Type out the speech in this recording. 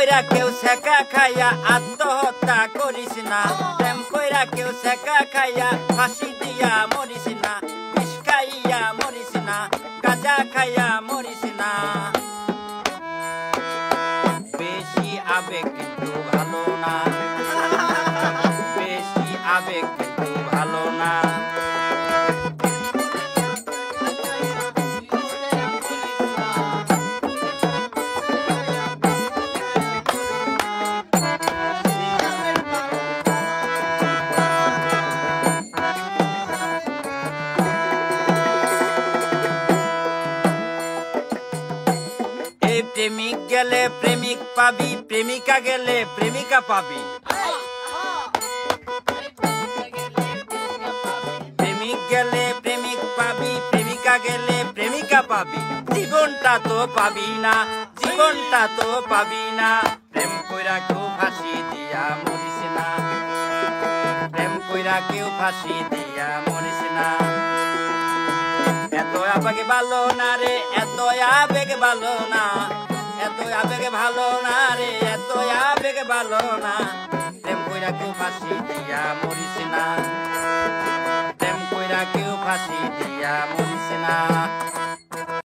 কইরা কেউ সেকা খাইয়া আত্মহত্যা করিস না, প্রেম কইরা কেউ সেকা খাইয়া ফাঁসি দিয়া মরিস না, বিষ খাইয়া মরিস না, গাঁজা খাইয়া মরিস না। বেশি আবেগ কিন্তু ভালো না, বেশি আবেগ কিন্তু ভালো না। প্রেমিক গেলে প্রেমিক পাবি, প্রেমিকা গেলে প্রেমিকা পাবি। প্রেমিক গেলে প্রেমিক পাবি, প্রেমিকা গেলে প্রেমিকা পাবি। জীবনটা তো পাবি না, জীবনটা তো পাবি না। প্রেম কইরা কেউ ফাঁসি দিয়া মরিস না, প্রেম কইরা কেউ ফাঁসি দিয়া মরিস না। এত আবেগ ভালো না রে, এত আবেগ ভালো না, এত আবেগ ভালো না রে, এত আবেগ ভালো না। প্রেম কইরা কেউ ফাঁসি দিয়া মরিস না, প্রেম কইরা কেউ ফাঁসি দিয়া মরিস না।